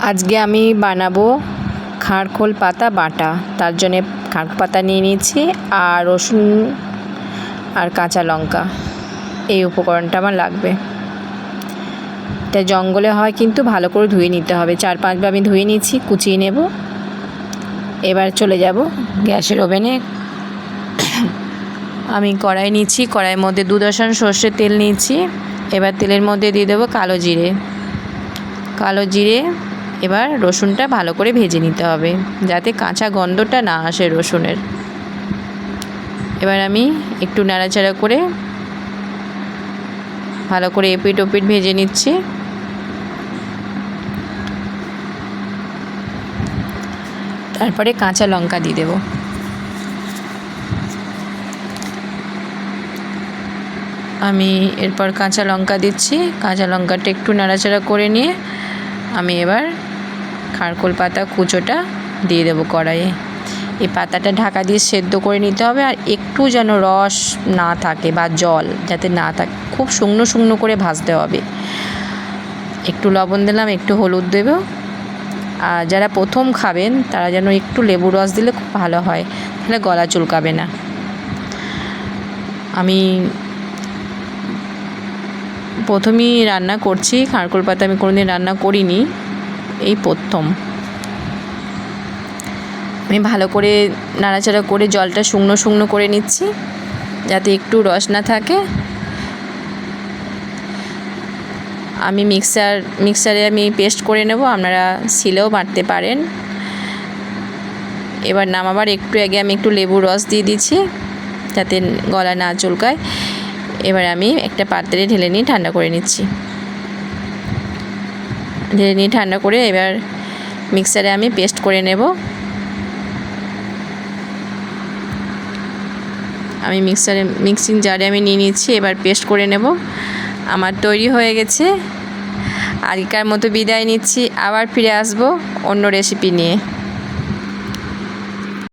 আজকে আমি বানাবো খারখোল পাতা বাটা। তার জন্যে খারখোল পাতা নিয়ে নিয়েছি আর রসুন আর কাঁচা লঙ্কা, এই উপকরণটা আমার লাগবে। এটা জঙ্গলে হয়, কিন্তু ভালো করে ধুয়ে নিতে হবে। 4-5 বার আমি ধুয়ে নিয়েছি, কুচিয়ে নেব। এবার চলে যাব গ্যাসের ওভেনে। আমি কড়াই নিচ্ছি, কড়াইয়ের মধ্যে 2 দশান সর্ষের তেল নিয়েছি। এবার তেলের মধ্যে দিয়ে দেবো কালো জিরে। এবার রসুনটা ভালো করে ভেজে নিতে হবে, যাতে কাঁচা গন্ধটা না আসে রসুনের। এবার আমি একটু নাড়াচাড়া করে ভালো করে এপিট ওপিট ভেজে নিচ্ছি। তারপরে কাঁচা লঙ্কা দিয়ে দেবো। আমি এরপর কাঁচা লঙ্কা দিচ্ছি। কাঁচা লঙ্কাটা একটু নাড়াচাড়া করে নিয়ে আমি এবার খারখোল পাতা কুচোটা দিয়ে দেবো কড়াইয়ে। এই পাতাটা ঢাকা দিয়ে সেদ্ধ করে নিতে হবে, আর একটু যেন রস না থাকে বা জল যাতে না থাকে, খুব শুকনো শুকনো করে ভাজতে হবে। একটু লবণ দিলাম, একটু হলুদ দেবো। আর যারা প্রথম খাবেন তারা যেন একটু লেবুর রস দিলে খুব ভালো হয়, তাহলে গলা চুলকাবে না। আমি প্রথমেই রান্না করছি খারখোল পাতা, আমি কোনোদিন রান্না করিনি, এই প্রথম। আমি ভালো করে নাড়াচাড়া করে জলটা শুকনো শুকনো করে নিচ্ছি, যাতে একটু রস না থাকে। আমি মিক্সারে আমি পেস্ট করে নেব, আপনারা শিলেও বাটতে পারেন। এবার নামাবার একটু আগে আমি একটু লেবুর রস দিয়ে দিচ্ছি, যাতে গলা না চুলকায়। এবার আমি একটা পাত্রে ঢেলে নিয়ে ঠান্ডা করে নিচ্ছি। ঢেলে নিয়ে ঠান্ডা করে এবার মিক্সারে আমি পেস্ট করে নেব। আমি মিক্সিং জারে আমি নিয়ে নিচ্ছি, এবার পেস্ট করে নেব। আমার তৈরি হয়ে গেছে। আজকের মতো বিদায় নিচ্ছি, আবার ফিরে আসবো অন্য রেসিপি নিয়ে।